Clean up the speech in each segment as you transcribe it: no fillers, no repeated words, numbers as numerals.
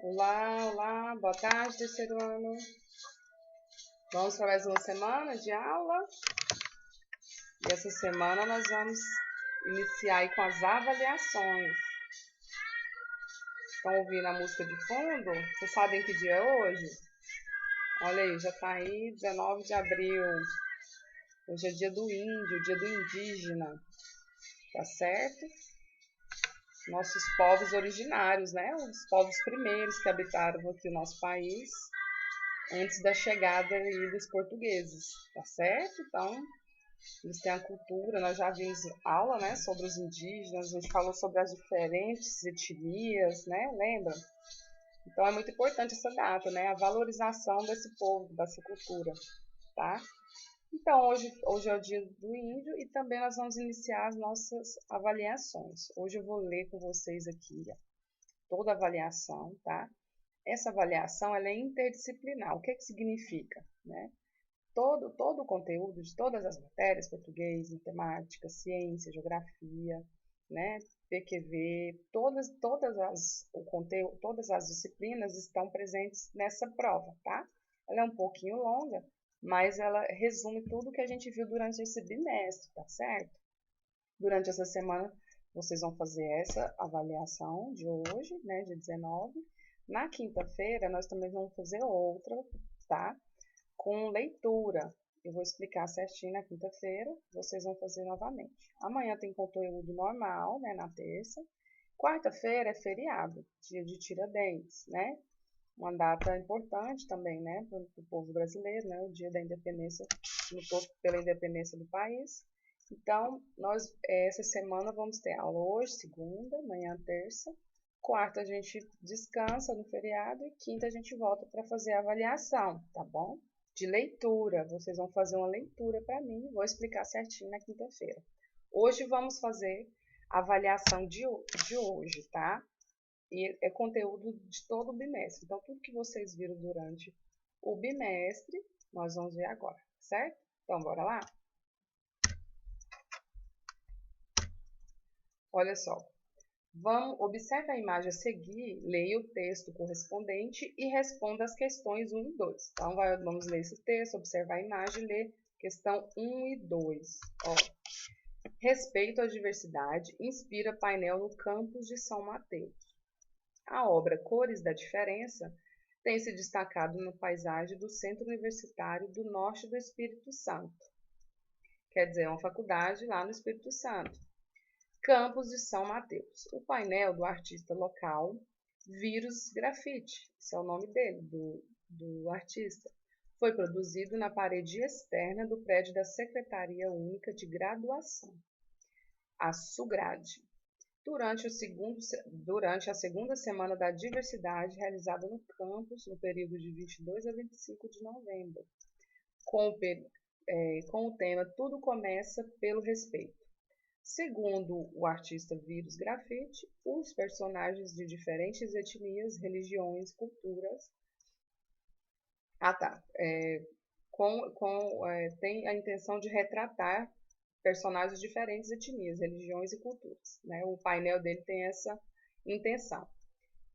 Olá, olá, boa tarde, terceiro ano. Vamos para mais uma semana de aula. E essa semana nós vamos iniciar aí com as avaliações. Estão ouvindo a música de fundo? Vocês sabem que dia é hoje? Olha aí, já está aí 19 de abril. Hoje é dia do índio, dia do indígena. Tá certo? Nossos povos originários, né? Os povos primeiros que habitaram aqui o nosso país antes da chegada aí dos portugueses, tá certo? Então, eles têm a cultura, nós já vimos aula, né, sobre os indígenas, a gente falou sobre as diferentes etnias, né, lembra? Então é muito importante essa data, né, a valorização desse povo, dessa cultura, tá? Então hoje é o dia do índio e também nós vamos iniciar as nossas avaliações. Hoje eu vou ler com vocês aqui toda a avaliação, tá? Essa avaliação ela é interdisciplinar. O que significa, né? Todo o conteúdo de todas as matérias, português, matemática, ciência, geografia, né, PQV, todas as disciplinas estão presentes nessa prova, tá? Ela é um pouquinho longa, mas ela resume tudo que a gente viu durante esse bimestre, tá certo? Durante essa semana, vocês vão fazer essa avaliação de hoje, né, de 19. Na quinta-feira, nós também vamos fazer outra, tá? Com leitura. Eu vou explicar certinho na quinta-feira, vocês vão fazer novamente. Amanhã tem conteúdo normal, né, na terça. Quarta-feira é feriado, dia de Tiradentes, né? Uma data importante também, né, para o povo brasileiro, né, o dia da independência, lutou pela independência do país. Então, nós, essa semana, vamos ter aula hoje, segunda, amanhã, terça. Quarta, a gente descansa no feriado e quinta, a gente volta para fazer a avaliação, tá bom? De leitura. Vocês vão fazer uma leitura para mim, vou explicar certinho na quinta-feira. Hoje vamos fazer a avaliação de hoje, tá? E é conteúdo de todo o bimestre. Então, tudo que vocês viram durante o bimestre, nós vamos ver agora, certo? Então, bora lá? Olha só. Observe a imagem a seguir, leia o texto correspondente e responda as questões 1 e 2. Então, vamos ler esse texto, observar a imagem e ler questão 1 e 2. Ó. Respeito à diversidade inspira painel no campus de São Mateus. A obra Cores da Diferença tem se destacado na paisagem do Centro Universitário do Norte do Espírito Santo. Quer dizer, é uma faculdade lá no Espírito Santo. Campos de São Mateus. O painel do artista local Vírus Grafite, esse é o nome dele, do artista, foi produzido na parede externa do prédio da Secretaria Única de Graduação, a SUGRAD, durante a segunda semana da diversidade realizada no campus no período de 22 a 25 de novembro, com o tema Tudo Começa pelo Respeito. Segundo o artista Vírus Grafite, os personagens de diferentes etnias, religiões, culturas tem a intenção de retratar personagens de diferentes etnias, religiões e culturas. Né? O painel dele tem essa intenção.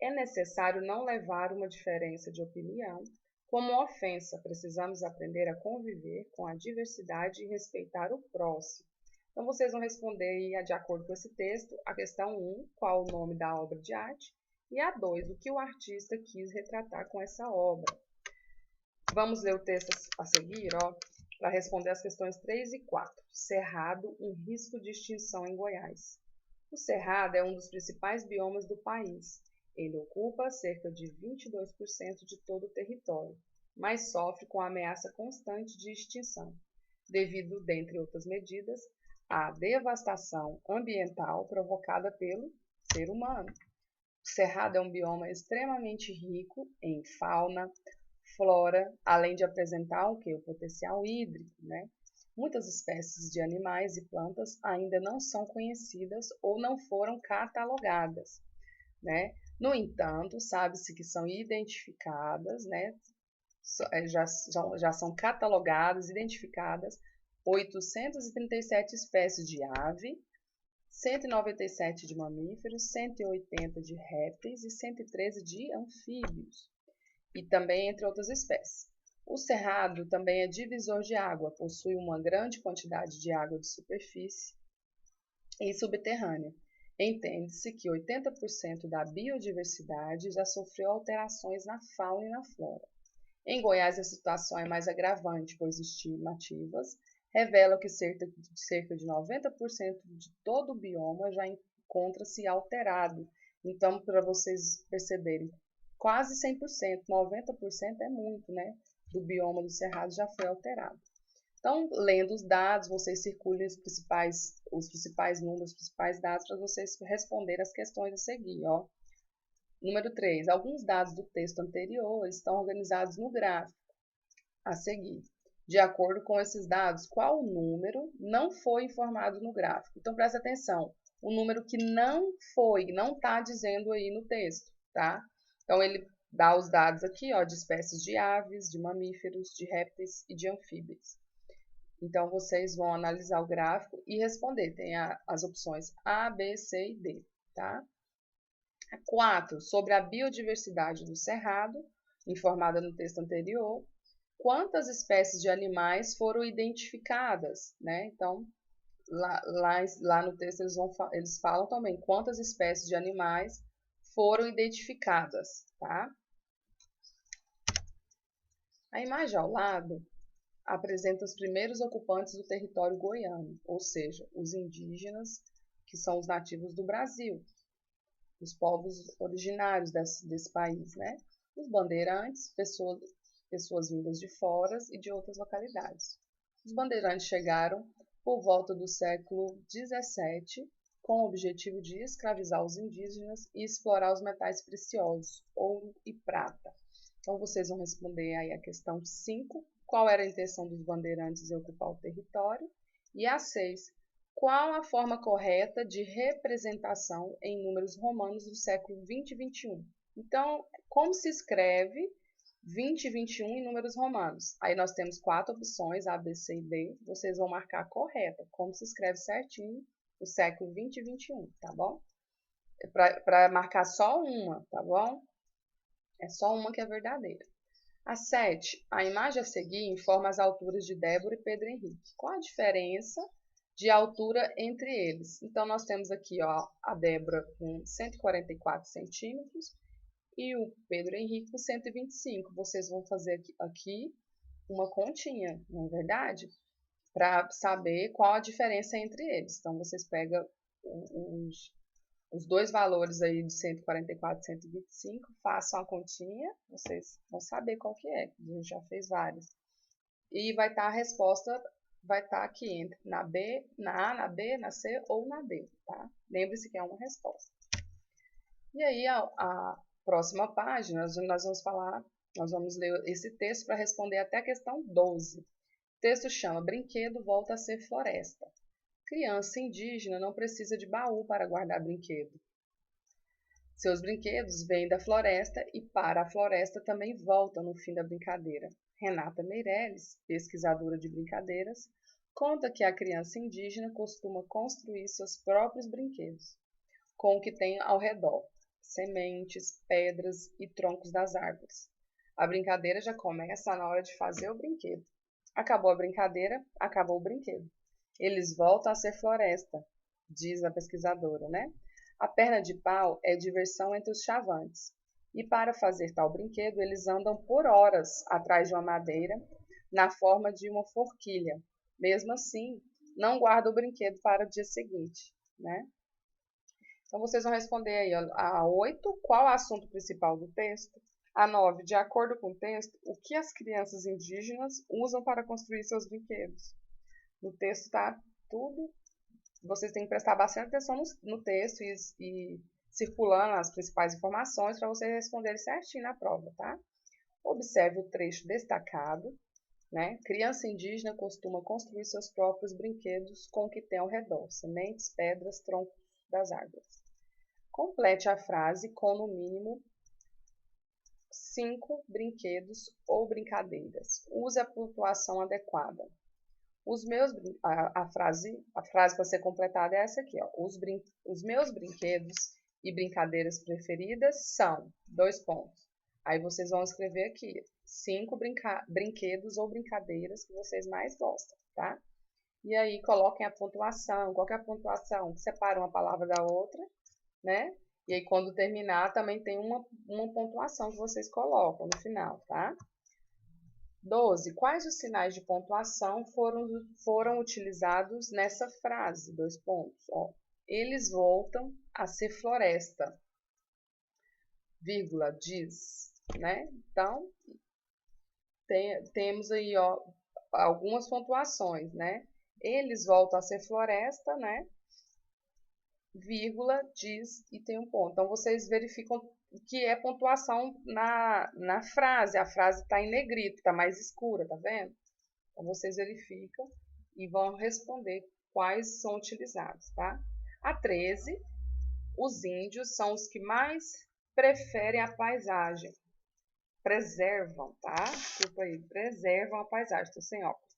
É necessário não levar uma diferença de opinião como ofensa. Precisamos aprender a conviver com a diversidade e respeitar o próximo. Então, vocês vão responder aí, de acordo com esse texto, a questão 1, qual o nome da obra de arte, e a 2, o que o artista quis retratar com essa obra. Vamos ler o texto a seguir, para responder as questões 3 e 4. Cerrado, um risco de extinção em Goiás. O cerrado é um dos principais biomas do país. Ele ocupa cerca de 22% de todo o território, mas sofre com a ameaça constante de extinção, devido, dentre outras medidas, à devastação ambiental provocada pelo ser humano. O cerrado é um bioma extremamente rico em fauna, flora, além de apresentar o potencial hídrico, né? Muitas espécies de animais e plantas ainda não são conhecidas ou não foram catalogadas, né? No entanto, sabe-se que são identificadas, né? Já são catalogadas, identificadas 837 espécies de ave, 197 de mamíferos, 180 de répteis e 113 de anfíbios, e também entre outras espécies. O cerrado também é divisor de água, possui uma grande quantidade de água de superfície e subterrânea. Entende-se que 80% da biodiversidade já sofreu alterações na fauna e na flora. Em Goiás, a situação é mais agravante, pois estimativas revelam que cerca de 90% de todo o bioma já encontra-se alterado. Então, para vocês perceberem, quase 100%, 90% é muito, né? Do bioma do Cerrado já foi alterado. Então, lendo os dados, vocês circulem os principais números, os principais dados para vocês responderem as questões a seguir, ó. Número 3. Alguns dados do texto anterior estão organizados no gráfico a seguir. De acordo com esses dados, qual número não foi informado no gráfico? Então, presta atenção. O número que não está dizendo aí no texto, tá? Então, ele dá os dados aqui, ó, de espécies de aves, de mamíferos, de répteis e de anfíbios. Então, vocês vão analisar o gráfico e responder. Tem as opções A, B, C e D, tá? 4. Sobre a biodiversidade do cerrado, informada no texto anterior. Quantas espécies de animais foram identificadas, né? Então, lá no texto eles falam também quantas espécies de animais foram identificadas, tá? A imagem ao lado apresenta os primeiros ocupantes do território goiano, ou seja, os indígenas, que são os nativos do Brasil, os povos originários desse país, né? Os bandeirantes, pessoas vindas de fora e de outras localidades. Os bandeirantes chegaram por volta do século XVII com o objetivo de escravizar os indígenas e explorar os metais preciosos, ouro e prata. Então, vocês vão responder aí a questão 5, qual era a intenção dos bandeirantes em ocupar o território, e a 6, qual a forma correta de representação em números romanos do século 20 e 21. Então, como se escreve 20 e 21 em números romanos? Aí nós temos 4 opções, A, B, C e D. Vocês vão marcar a correta, como se escreve certinho o século 20 e 21, tá bom? Para marcar só uma, tá bom? É só uma que é verdadeira. A 7, a imagem a seguir informa as alturas de Débora e Pedro Henrique. Qual a diferença de altura entre eles? Então, nós temos aqui, ó, a Débora com 144 centímetros e o Pedro Henrique com 125. Vocês vão fazer aqui uma continha, não é verdade? Para saber qual a diferença entre eles. Então, vocês pegam os dois valores aí de 144 e 125, façam a continha, vocês vão saber qual que é, a gente já fez várias. E vai estar a resposta, vai estar aqui entre na B, na A, na B, na C ou na D, tá? Lembre-se que é uma resposta. E aí, a próxima página, nós vamos ler esse texto para responder até a questão 12. O texto chama Brinquedo volta a ser floresta. Criança indígena não precisa de baú para guardar brinquedo. Seus brinquedos vêm da floresta e para a floresta também voltam no fim da brincadeira. Renata Meirelles, pesquisadora de brincadeiras, conta que a criança indígena costuma construir seus próprios brinquedos, com o que tem ao redor, sementes, pedras e troncos das árvores. A brincadeira já começa na hora de fazer o brinquedo. Acabou a brincadeira, acabou o brinquedo. Eles voltam a ser floresta, diz a pesquisadora, né? A perna de pau é diversão entre os chavantes. E para fazer tal brinquedo, eles andam por horas atrás de uma madeira na forma de uma forquilha. Mesmo assim, não guardam o brinquedo para o dia seguinte, né? Então, vocês vão responder aí a 8, qual é o assunto principal do texto? A 9, de acordo com o texto, o que as crianças indígenas usam para construir seus brinquedos? No texto está tudo, vocês têm que prestar bastante atenção no texto e circulando as principais informações para vocês responderem certinho na prova, tá? Observe o trecho destacado, né? Criança indígena costuma construir seus próprios brinquedos com o que tem ao redor, sementes, pedras, troncos das árvores. Complete a frase com, no mínimo, 5 brinquedos ou brincadeiras. Use a pontuação adequada. A frase para ser completada é essa aqui, ó. Os meus brinquedos e brincadeiras preferidas são, dois pontos. Aí vocês vão escrever aqui, 5 brinquedos ou brincadeiras que vocês mais gostam, tá? E aí coloquem a pontuação, qual que é a pontuação que separa uma palavra da outra, né? E aí quando terminar também tem uma pontuação que vocês colocam no final, tá? 12. Quais os sinais de pontuação foram utilizados nessa frase? Dois pontos. Ó. Eles voltam a ser floresta, vírgula, diz, né? Então, temos aí, ó, algumas pontuações, né? Eles voltam a ser floresta, né? Vírgula, diz e tem um ponto. Então, vocês verificam o que é pontuação na frase. A frase está em negrito, está mais escura, tá vendo? Então, vocês verificam e vão responder quais são utilizados, tá? A 13, os índios são os que mais preferem a paisagem. Preservam, tá? Desculpa aí, preservam a paisagem, estou sem óculos.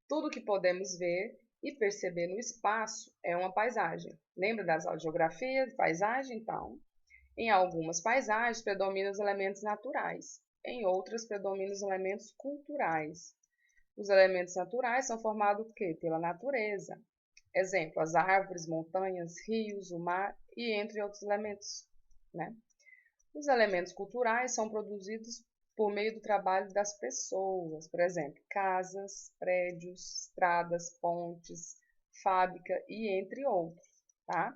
Tudo que podemos ver e perceber no espaço é uma paisagem. Lembra das aulas de geografia, de paisagem? Então, em algumas paisagens predominam os elementos naturais, em outras predominam os elementos culturais. Os elementos naturais são formados por quê? Pela natureza. Exemplo, as árvores, montanhas, rios, o mar e entre outros elementos, né? Os elementos culturais são produzidos por meio do trabalho das pessoas, por exemplo, casas, prédios, estradas, pontes, fábrica e entre outros, tá?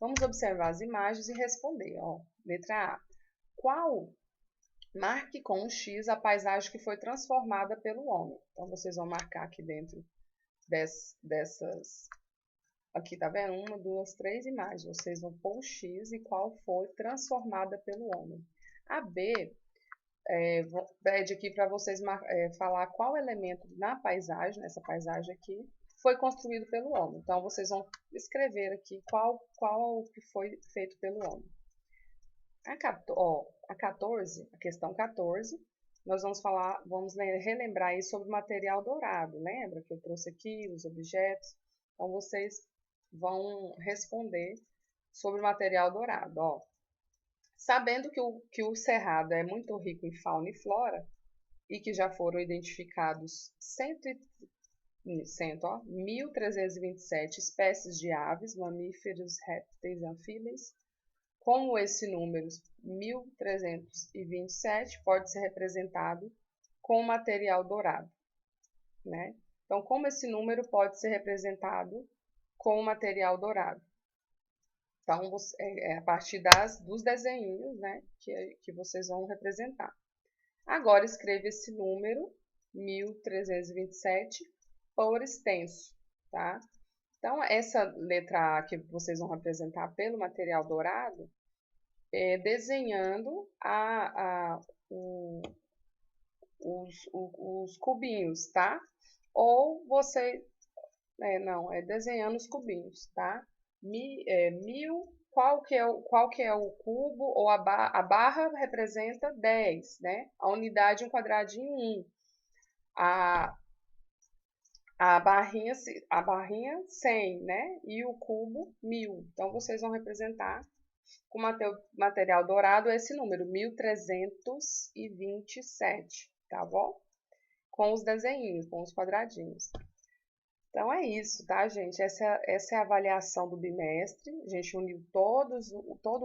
Vamos observar as imagens e responder, ó. Letra A. Marque com um X a paisagem que foi transformada pelo homem. Então, vocês vão marcar aqui dentro dessas... Aqui, tá vendo? 1, 2, 3 imagens. Vocês vão pôr um X e qual foi transformada pelo homem. A B pede aqui para vocês falar qual elemento na paisagem, nessa paisagem aqui, foi construído pelo homem. Então, vocês vão escrever aqui qual que foi feito pelo homem. A 14, a questão 14, nós vamos relembrar aí sobre o material dourado. Lembra que eu trouxe aqui os objetos? Então, vocês vão responder sobre o material dourado. Ó. Sabendo que o Cerrado é muito rico em fauna e flora e que já foram identificados 1.327 espécies de aves, mamíferos, répteis, anfíbios, como esse número 1.327 pode ser representado com material dourado, né? Então, como esse número pode ser representado com material dourado? Então, a partir dos desenhos, né, que vocês vão representar. Agora, escreva esse número, 1.327, por extenso, tá? Então, essa letra A que vocês vão representar pelo material dourado, desenhando os cubinhos, tá? Ou você... desenhando os cubinhos, tá? Qual que é o cubo, ou a barra representa 10, né? A unidade, um quadradinho, 1. A barrinha 100, né? E o cubo, 1000. Então, vocês vão representar com material dourado esse número, 1.327, tá bom? Com os desenhinhos, com os quadradinhos. Então, é isso, tá, gente? Essa é a avaliação do bimestre. A gente uniu todo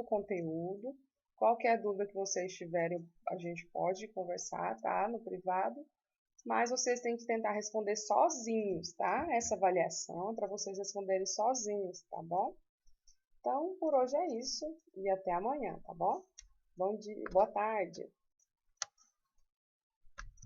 o conteúdo. Qualquer dúvida que vocês tiverem, a gente pode conversar, tá? No privado. Mas vocês têm que tentar responder sozinhos, tá? Essa avaliação é para vocês responderem sozinhos, tá bom? Então, por hoje é isso. E até amanhã, tá bom? Bom dia, boa tarde.